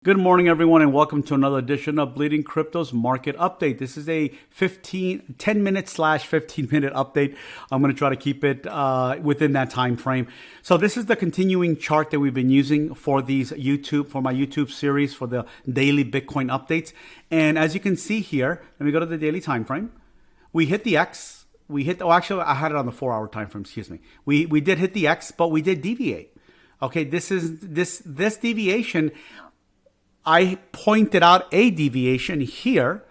Good morning, everyone, and welcome to another edition of Bleeding Crypto's Market Update. This is a 10-minute slash 15-minute update. I'm going to try to keep it within that time frame. So this is the continuing chart that we've been using for my YouTube series for the daily Bitcoin updates. And as you can see here, let me go to the daily time frame. We hit the X. Actually, I had it on the 4-hour time frame. Excuse me. We did hit the X, but we did deviate. Okay, this deviation. I pointed out a deviation here,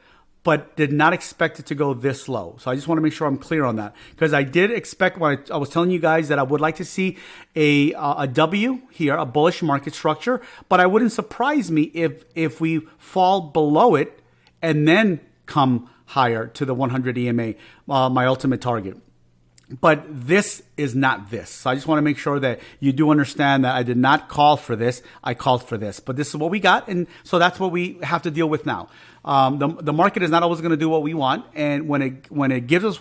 but did not expect it to go this low. So I just want to make sure I'm clear on that, because I did expect, when I was telling you guys that I would like to see a W here, a bullish market structure, but I wouldn't surprise me if we fall below it and then come higher to the 100 EMA, my ultimate target. But this is not this. So I just want to make sure that you do understand that I did not call for this. I called for this. But this is what we got. And so that's what we have to deal with now. The market is not always going to do what we want. And when it gives us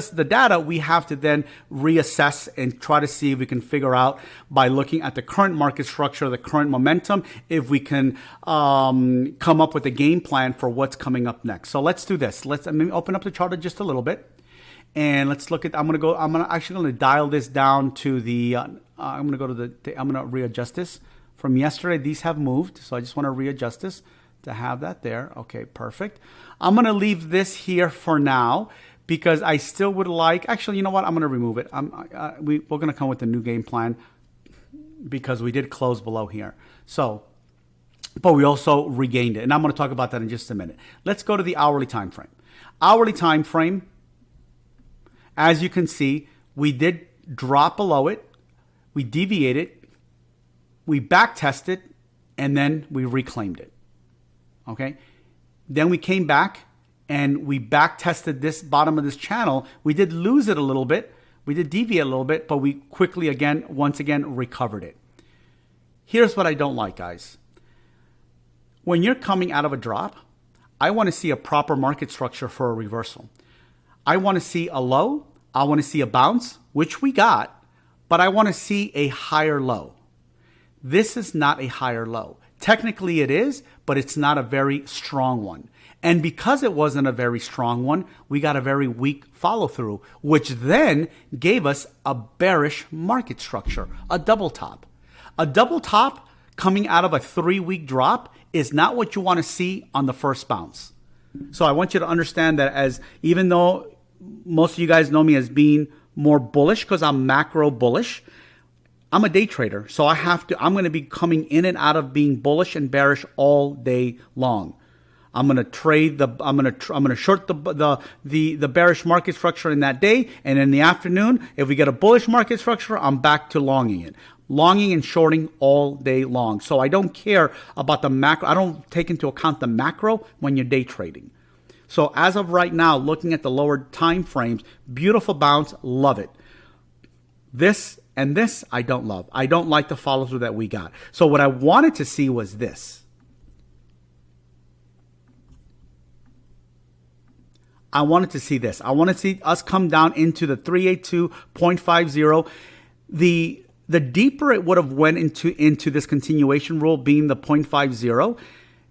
the data, we have to then reassess and try to see if we can figure out, by looking at the current market structure, the current momentum, if we can come up with a game plan for what's coming up next. So let's do this. Let me open up the chart just a little bit. And let's look at, I'm actually going to dial this down to the, I'm going to readjust this from yesterday. These have moved. So I just want to readjust this to have that there. Okay, perfect. I'm going to leave this here for now because I still would like, actually, you know what? I'm going to remove it. We're going to come with a new game plan because we did close below here. So, but we also regained it. And I'm going to talk about that in just a minute. Let's go to the hourly time frame. Hourly time frame. As you can see, we did drop below it, we deviated, we back tested, and then we reclaimed it. Okay? Then we came back and we back tested this bottom of this channel. We did lose it a little bit, we did deviate a little bit, but we quickly once again recovered it. Here's what I don't like, guys. When you're coming out of a drop, I want to see a proper market structure for a reversal. I want to see a low, I want to see a bounce, which we got, but I want to see a higher low. This is not a higher low. Technically it is, but it's not a very strong one. And because it wasn't a very strong one, we got a very weak follow through, which then gave us a bearish market structure, a double top. A double top coming out of a 3-week drop is not what you want to see on the first bounce. So I want you to understand that, as even though most of you guys know me as being more bullish because I'm macro bullish, I'm a day trader. So I'm going to be coming in and out of being bullish and bearish all day long. I'm going to short the bearish market structure in that day. And in the afternoon, if we get a bullish market structure, I'm back to longing it. Longing and shorting all day long. So I don't care about the macro. I don't take into account the macro when you're day trading. So as of right now, looking at the lower time frames, beautiful bounce, love it. This and this, I don't love. I don't like the follow through that we got. So what I wanted to see was this. I wanted to see this. I want to see us come down into the 382.50. The deeper it would have went into this continuation rule being the 0.50,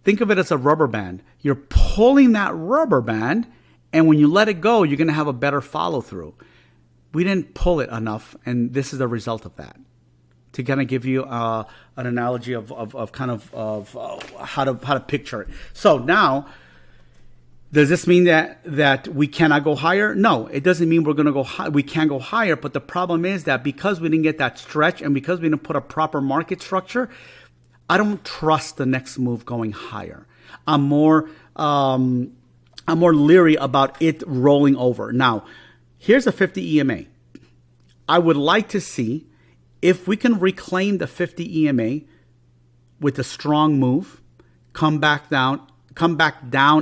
think of it as a rubber band. You're pulling that rubber band, and when you let it go, you're going to have a better follow through. We didn't pull it enough, and this is the result of that. To kind of give you an analogy of how to picture it. So now, does this mean that we cannot go higher? No, it doesn't mean we're going to go high. We can't go higher, but the problem is that because we didn't get that stretch and because we didn't put a proper market structure, I don't trust the next move going higher. I'm more leery about it rolling over. Now, here's a 50 EMA. I would like to see if we can reclaim the 50 EMA with a strong move, come back down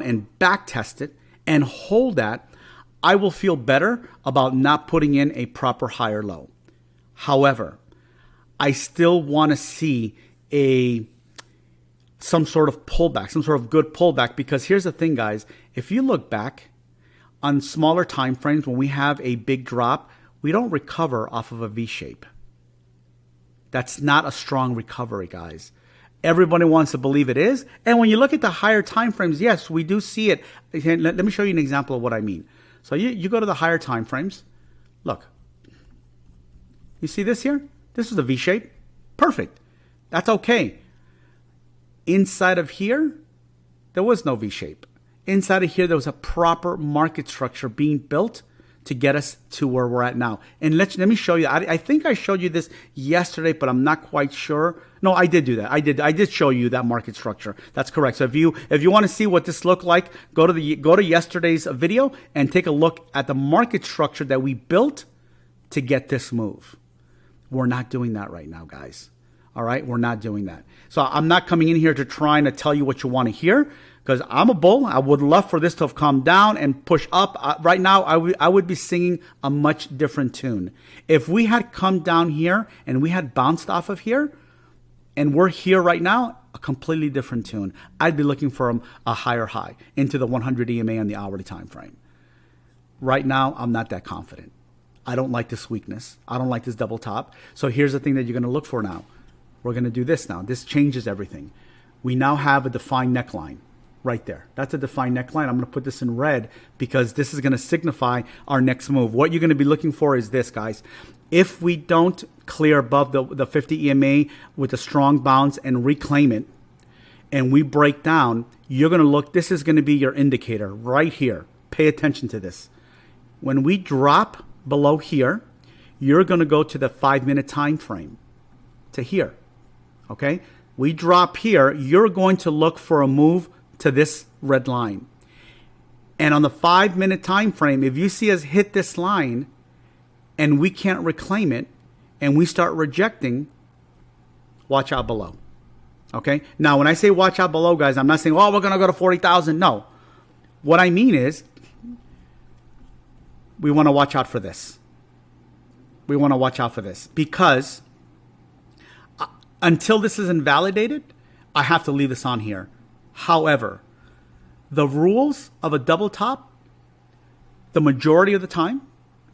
and back test it and hold that. I will feel better about not putting in a proper higher low. However, I still want to see some sort of pullback, some sort of good pullback, because here's the thing, guys. If you look back on smaller time frames, when we have a big drop, we don't recover off of a V shape. That's not a strong recovery, guys. Everybody wants to believe it is. And when you look at the higher time frames, yes, we do see it. Let me show you an example of what I mean. So you go to the higher time frames. Look. You see this here? This is a V shape. Perfect. That's okay. Inside of here, there was no V shape. Inside of here, there was a proper market structure being built to get us to where we're at now. And let me show you. I think I showed you this yesterday, but I'm not quite sure. No, I did do that. I did show you that market structure. That's correct. So if you want to see what this looked like, go to yesterday's video and take a look at the market structure that we built to get this move. We're not doing that right now, guys. All right, we're not doing that. So I'm not coming in here to trying to tell you what you want to hear, because I'm a bull. I would love for this to have come down and push up. Right now, I would be singing a much different tune. If we had come down here and we had bounced off of here, and we're here right now, a completely different tune. I'd be looking for a higher high into the 100 EMA on the hourly time frame. Right now, I'm not that confident. I don't like this weakness. I don't like this double top. So here's the thing that you're going to look for now. We're going to do this now. This changes everything. We now have a defined neckline right there. That's a defined neckline. I'm going to put this in red because this is going to signify our next move. What you're going to be looking for is this, guys. If we don't clear above the 50 EMA with a strong bounce and reclaim it, and we break down, you're going to look, this is going to be your indicator right here. Pay attention to this. When we drop below here, you're going to go to the 5-minute time frame to here. Okay? We drop here, you're going to look for a move to this red line. And on the 5-minute time frame, if you see us hit this line and we can't reclaim it and we start rejecting, watch out below. Okay? Now, when I say watch out below, guys, I'm not saying, oh, we're going to go to 40,000. No. What I mean is we want to watch out for this. We want to watch out for this because until this is invalidated, I have to leave this on here. However, the rules of a double top, the majority of the time,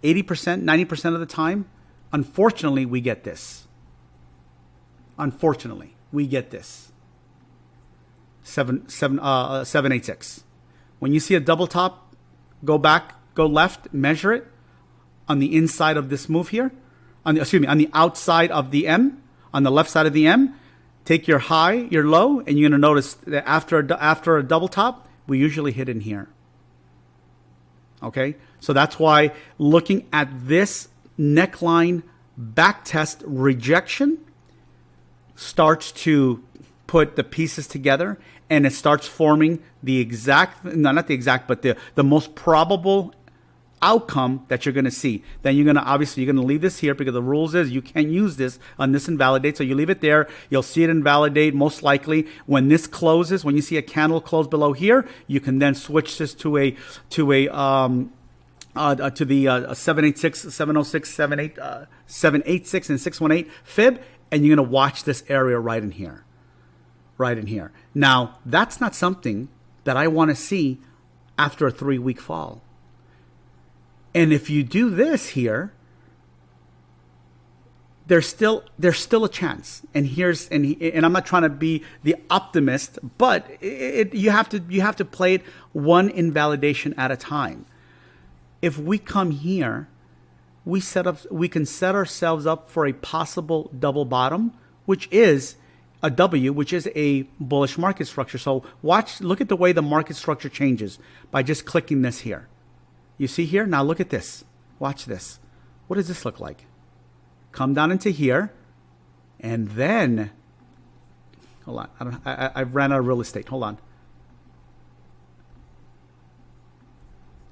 80%, 90% of the time, unfortunately, we get this. Unfortunately, we get this. 786. When you see a double top, go back, go left, measure it on the inside of this move here. On the outside of the M, on the left side of the M, take your high, your low, and you're going to notice that after a double top, we usually hit in here. Okay? So that's why looking at this neckline backtest rejection starts to put the pieces together and it starts forming the exact, no, not the exact, but the most probable outcome that you're going to see. Then you're going to leave this here because the rules is you can't use this on this invalidate. So you leave it there. You'll see it invalidate most likely when this closes. When you see a candle close below here, you can then switch this to the 786, 706, 786, and 618 fib, and you're going to watch this area right in here. Right in here. Now, that's not something that I want to see after a 3-week fall. And if you do this here, there's still a chance. And I'm not trying to be the optimist, but you have to play it one invalidation at a time. If we come here, we can set ourselves up for a possible double bottom, which is a W, which is a bullish market structure. So look at the way the market structure changes by just clicking this here. You see here? Now look at this. Watch this. What does this look like? Come down into here, and then, hold on. I ran out of real estate. Hold on.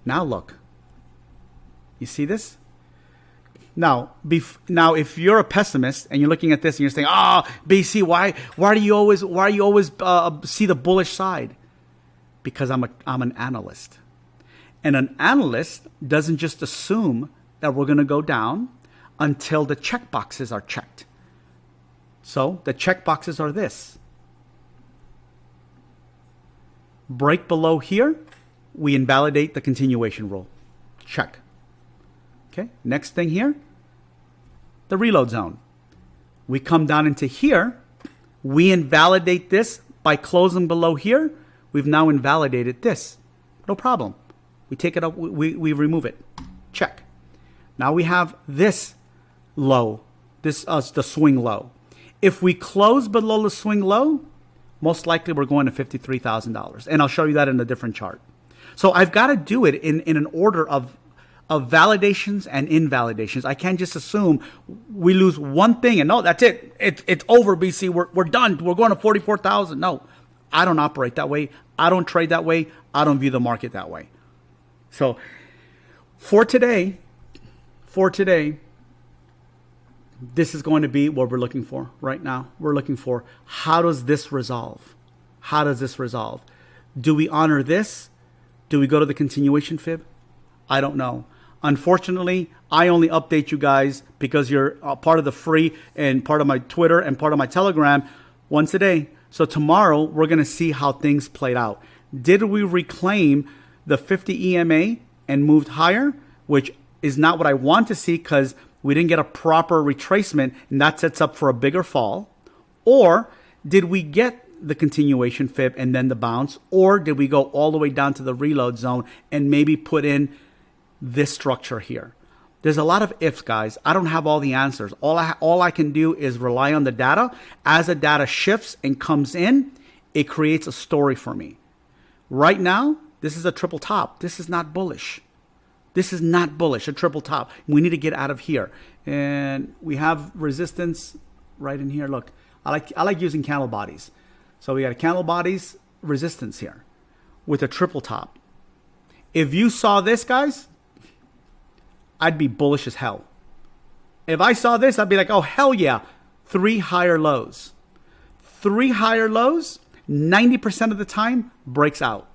Now look. You see this? Now, if you're a pessimist and you're looking at this and you're saying, "Oh, BC, why do you always see the bullish side?" Because I'm an analyst. And an analyst doesn't just assume that we're going to go down until the check boxes are checked. So the check boxes are this. Break below here, we invalidate the continuation rule. Check. Okay, next thing here, the reload zone. We come down into here, We invalidate this by closing below here. We've now invalidated this. No problem. We take it up, we remove it. Check. Now we have this low, this the swing low. If we close below the swing low, most likely we're going to $53,000. And I'll show you that in a different chart. So I've got to do it in an order of validations and invalidations. I can't just assume we lose one thing and no, that's it. It's over, BC. We're done. We're going to 44,000. No, I don't operate that way. I don't trade that way. I don't view the market that way. So for today, this is going to be what we're looking for right now. We're looking for, how does this resolve? How does this resolve? Do we honor this? Do we go to the continuation fib? I don't know. Unfortunately, I only update you guys because you're a part of the free and part of my Twitter and part of my Telegram once a day. So tomorrow, we're going to see how things played out. Did we reclaim the 50 EMA and moved higher, which is not what I want to see because we didn't get a proper retracement and that sets up for a bigger fall? Or did we get the continuation fib and then the bounce? Or did we go all the way down to the reload zone and maybe put in this structure here? There's a lot of ifs, guys. I don't have all the answers. All I can do is rely on the data. As the data shifts and comes in, it creates a story for me. Right now, this is a triple top. This is not bullish. This is not bullish, a triple top. We need to get out of here. And we have resistance right in here. Look, I like using candle bodies. So we got a candle bodies resistance here with a triple top. If you saw this, guys, I'd be bullish as hell. If I saw this, I'd be like, oh, hell yeah. 3 higher lows. 3 higher lows, 90% of the time, breaks out.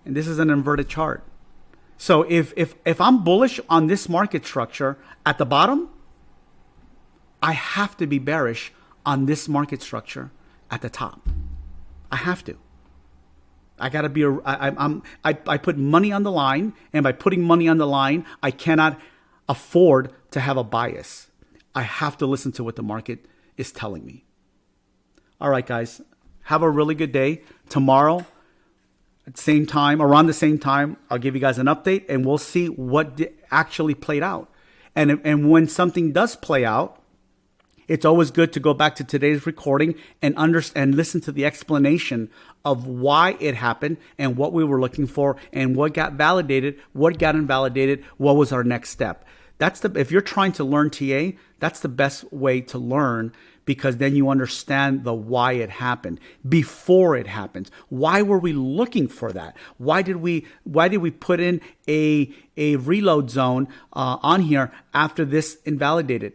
And this is an inverted chart. So if I'm bullish on this market structure at the bottom, I have to be bearish on this market structure at the top. I have to. I gotta be. I put money on the line, and by putting money on the line, I cannot afford to have a bias. I have to listen to what the market is telling me. All right, guys, have a really good day. Tomorrow, at the same time, around the same time, I'll give you guys an update, and we'll see what actually played out. And when something does play out, it's always good to go back to today's recording and understand, listen to the explanation of why it happened and what we were looking for and what got validated, what got invalidated, what was our next step. If you're trying to learn TA, that's the best way to learn, because then you understand the why it happened before it happens. Why were we looking for that? Why did we put in a reload zone on here after this invalidated?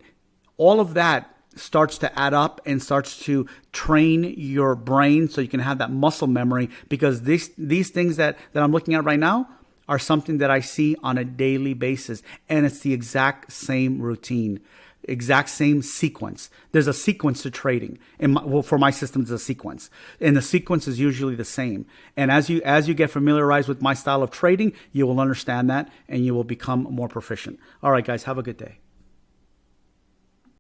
All of that starts to add up and starts to train your brain so you can have that muscle memory, because these things that I'm looking at right now are something that I see on a daily basis, and it's the exact same routine, exact same sequence. There's a sequence to trading, and for my system, there's a sequence, and the sequence is usually the same. And as you get familiarized with my style of trading, you will understand that, and you will become more proficient. All right, guys, have a good day.